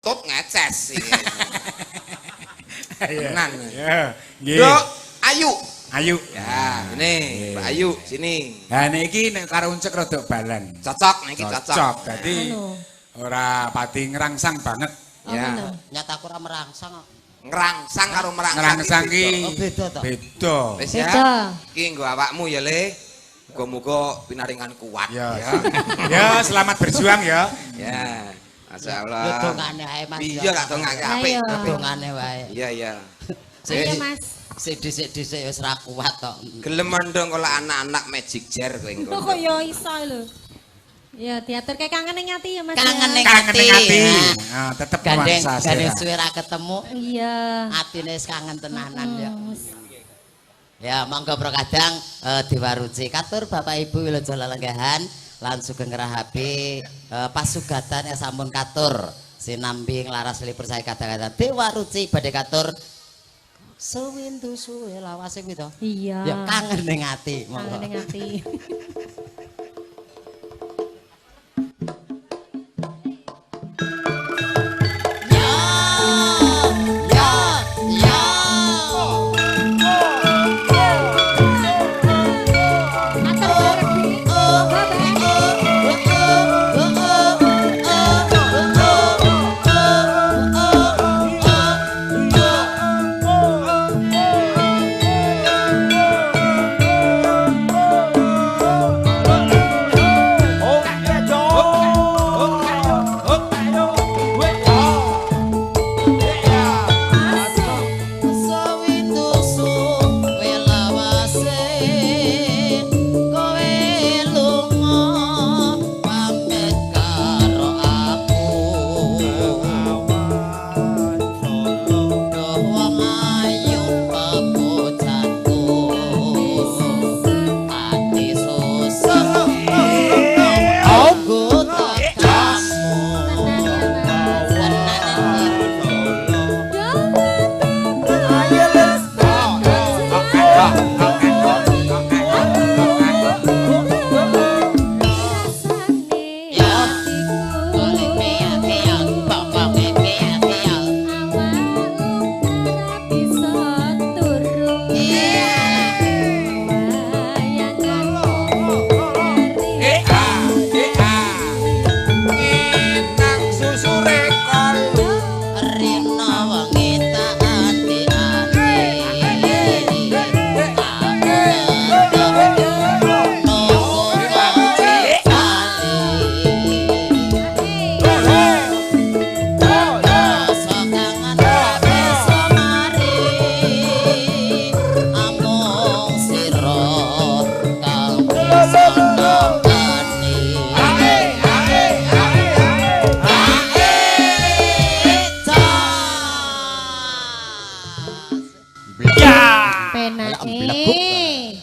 tut ngeces iki. Tenan. Ya, nggih. Nduk, Ayu. Ayu. Ya, ini Mbak Ayu sini. Lah niki nek karo uncek rada balan. Cocok niki cocok. Cocok. Dadi ora pati ngerangsang banget. Ya. Nyata aku ora merangsang kok. Ngerangsang karo merangsang. Ngerangsang ki beda to. beda. Wis ya. Beda. Iki nggo awakmu ya, Le. Muga-muga pinaringan kuat Ya. ya. Ya, selamat berjuang ya. Ya. Masyaallah. Ya dongane ae Mas. Iya tak dongake apik. Ayo. Dongane wae. Iya iya. Iya Mas. Sik dhisik-dhisik wis ra kuat tok. Gelem mendong kalau anak-anak magic jar kowe engko. Kok ya iso lho. Ya diatur kayak kangen ning ati ya Mas. Kangen ning Kangen ning ati. Nah, Nah, tetep Gandeng nuansa gandeng sira. suwe ra ketemu. Iya. Atine wis kangen tenanan ya. Ya, monggo Bro Kadang diwaruci katur Bapak Ibu Wilaja Lelenggahan lan sugeng rahapi pasugatan ya sampun katur sinambi nglaras lipur saya kadang-kadang diwaruci badhe katur sewindu suwe lawase kuwi to. Iya. Ya kangen ning ati monggo. Kangen ning ati.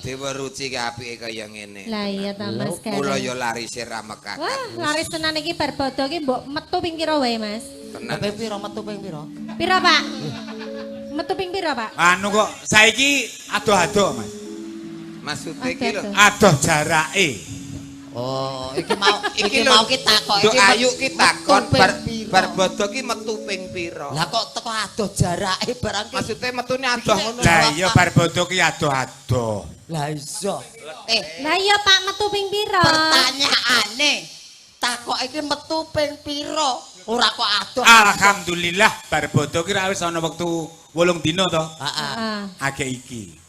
Diwaruci ki apike kaya ngene. Lah iya ta Mas. Kula ya laris ra mekakan. Wah, laris tenan iki bar bodo ki mbok metu ping pira wae Mas? Tenan. Ping pira metu ping pira? Pira Pak? Metu ping pira Pak? Anu kok saiki adoh-adoh, Mas. Maksude iki lho. Adoh jarake. Oh, iki mau lho, ki takok Nduk Ayu ki takon bar pira? bodo ki metu ping pira. Lah kok teko adoh jarake barang ki. Maksude metune adoh ngono. Lah iya bar bodo ki adoh-adoh. Lah iso. Lah iya Pak metu ping pira? Pertanyaane takok iki metu ping pira? Ora kok adoh. Alhamdulillah bar bodo ki ra wis ana wektu 8 dina to. Heeh. Agek iki.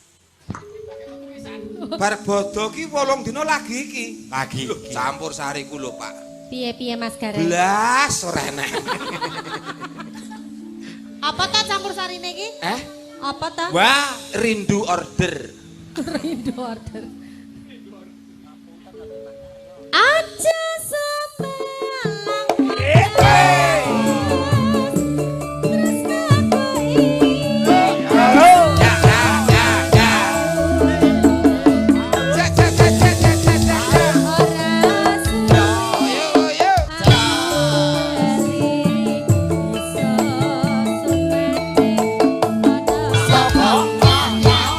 Bar bodo ki 8 dina lagi iki. Lagi Loh, iki. campur sariku lho, Pak. Piye-piye Mas Gareng? Blas ora enak. Apa ta campur sarine iki? Apa ta? Wah, Rindu order. Rindu order. Aja sepelang.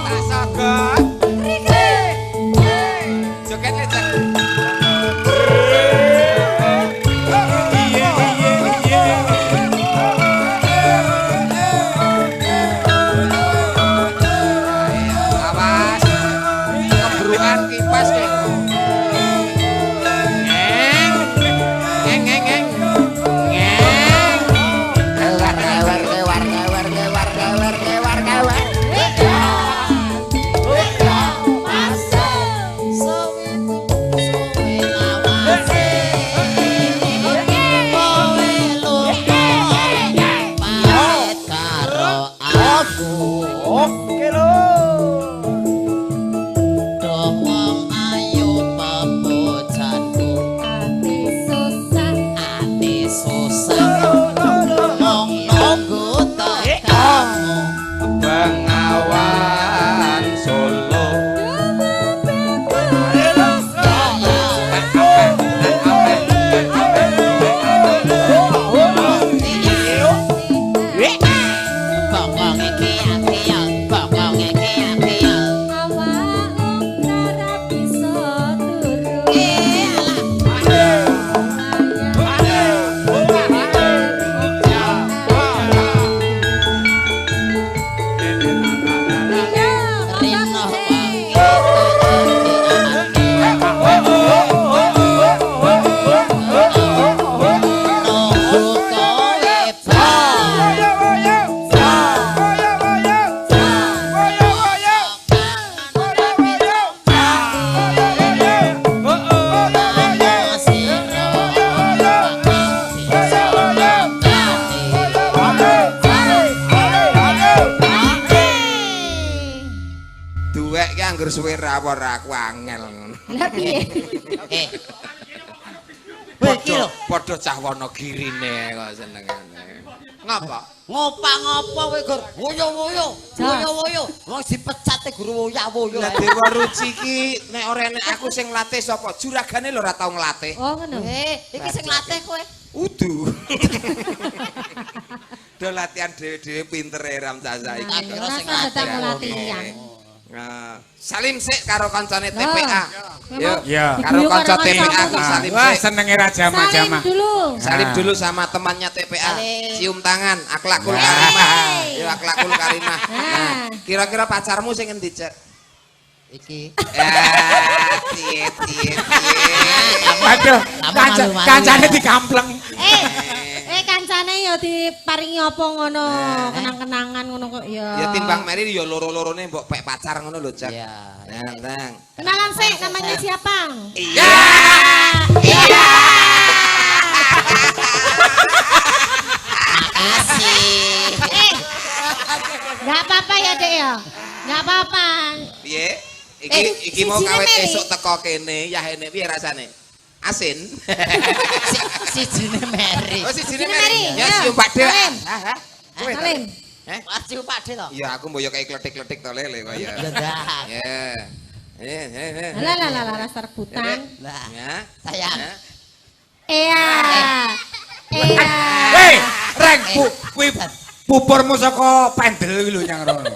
Terus aku Joget le, Cak. angger suwe rawor aku angel ngono. Lah piye? Eh. Weh iki lho. Padha cah Wonogirine kok senengane. Ngapa? Ngopo kowe Gur? Woyo-woyo. Woyo-woyo. Wong dipecate guru woya-woyo. Lah Dewa Ruci iki nek ora enek aku sing nglatih sapa? Juragane lho ora tau nglatih. Oh ngono. Iki sing latih kowe. Udu. Do latihan dhewe-dhewe pintere Ramca saiki. Tak kira sing Rasa tetap latih. latihan. Nah, salim sik karo kancane TPA. Yuk, Ya. karo Diguyur kanca karo TPA kancamu. aku salim Wah, sik. senenge ra Salim jama-jama. dulu. Salim Nah. dulu sama temannya TPA. Salim. Cium tangan, akhlakul Nah. karimah. Yuk akhlakul karimah. Nah. Nah, kira-kira pacarmu sing endi, Cek? Iki. Tiet. Waduh, Malu-malu kancane ya. dikampleng. Kancane ya diparingi apa ngono, kenang-kenangan ngono kok ya. Ya timbang meri ya loro-lorone mbok pek pacar ngono lho, Cek. Iya. Nang. Kenalan sih namanya siapa? Iya. Makasih. Enggak apa-apa ya, Dek ya. Enggak apa-apa. Piye? Iki mau sijine kawit Mary. esuk teko kene, yahene piye rasane? Asin. Si jine Mary. Oh, sijine Sijine Mary. Mary, Ya ya. sium Pak Dek. Salim. Hah? Kowe ta? Salim. Wajib Pak De to. Iya, aku mboyo kayak kletik-kletik to lele kok ya. Ndak. Ya. Lah rasa rebutan. Lah, Ya. sayang. Ya. Iya. Iya. Hei, Reng, kuwi pupurmu saka pendel iki lho nyang rono.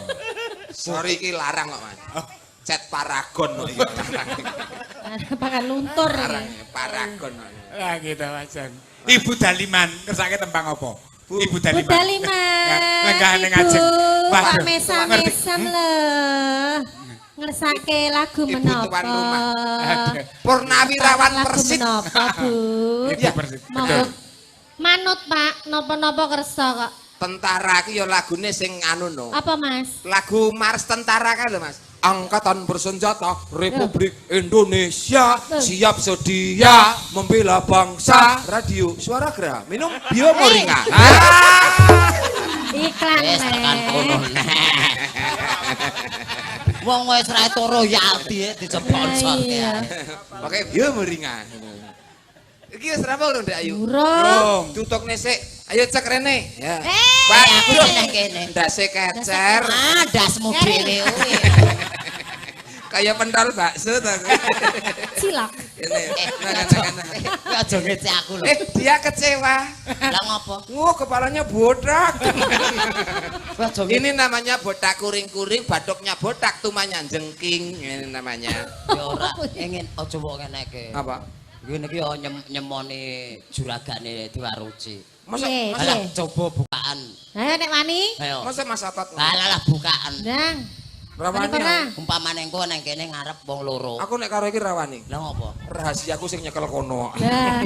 Sorry iki larang kok, Mas. Cet Paragon kok iki. Pakai luntur Larang ini. Paragon kok. Lah gitu Masan. Ibu Daliman kersake tembang apa? Ibu Daliman. Udah lima. Lenggahane ngajeng. Pak Waduh, mesam-mesam leh. Ngersake lagu Ibu menapa? tuan rumah. Aduh. Purnawirawan Lagu Persit. menapa, Bu? Ibu Persit. Mau Betul. manut, Pak. Napa-napa kersa kok. Tentara ki ya lagune sing anu no. Apa, Mas? Lagu Mars Tentara kan lho, Mas. Angkatan Bersenjata Republik Indonesia siap sedia membela bangsa. Radio Suara Gerah minum bio moringa. Iklan, Wis tekan kono Nek. nek. Wong wis ra entuk royalti disponsor Iya. Pakai bio moringa. Iki wis rampung lho, Ndek Ayu. Burung. Tutukne sik. Ayo cek rene. Ya. Aku Waduh. seneng kene. Ndase kecer. Ah, dasmu dhewe kuwi. Kayak pentol bakso to. Cilak. Ini. Kuwi aja ngece aku lho. Dia kecewa. Lah ngopo? Kepalanya botak. Kuwi aja Ini namanya botak kuring-kuring, batuknya botak, tumanya jengking. Ini namanya. ya ora ingin aja kok ngene iki. Apa? Ngene iki yo nyemoni juragane Dewaruci. Masa Piye, masa piye? Coba bukaan. Ayo nek wani. Ayo. masa Mas Atot. Lah bukaan. Ndang. Rawani. Pernah. Umpamane engko nang kene ngarep wong loro. Aku nek karo iki rawani. Lah ngopo? Rahasiaku sing nyekel kono. Lah.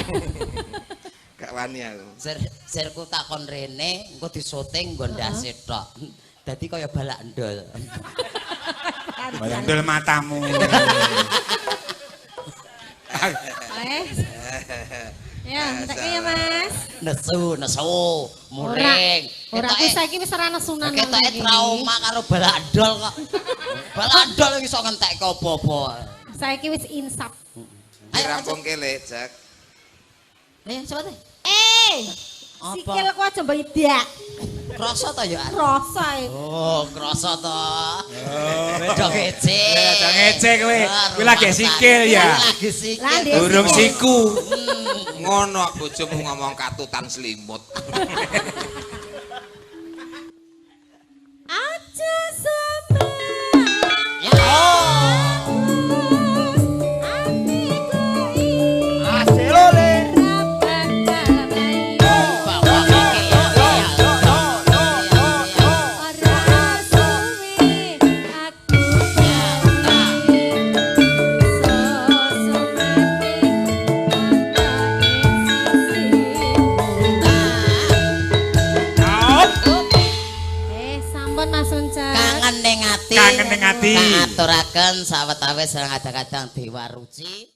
Gak wani aku. Sirku takon rene engko disyuting nggo ndase tok. Dadi kaya balak ndol. Bayang ndol matamu. Ya, entek ya, Mas. Nesu, Ora muring. aku saiki wis ora nesunan. Ketoke trauma karo balak ndol kok. Balak ndol iso ngentekke apa-apa. Saiki wis insap. Dirampung kele, Cek. Ayo cepet. Apa? Sikilku aja mbedak. Krasa ta ya? Rasa e. Oh, krasa ta. Beda ngece. Beda ngece kowe. Kowe lagi sikil ya. Lagi sikil. Lah, Dek. Burung siku. Ngono bojomu ngomong katutan selimut. Aja sama. Ya. Oh. Bawa kaki ya. Sampun Mas Uncak. Kangen ning ati. Kangen ning ati. Ngaturaken sawetawis kadang-kadang Dewa Ruci.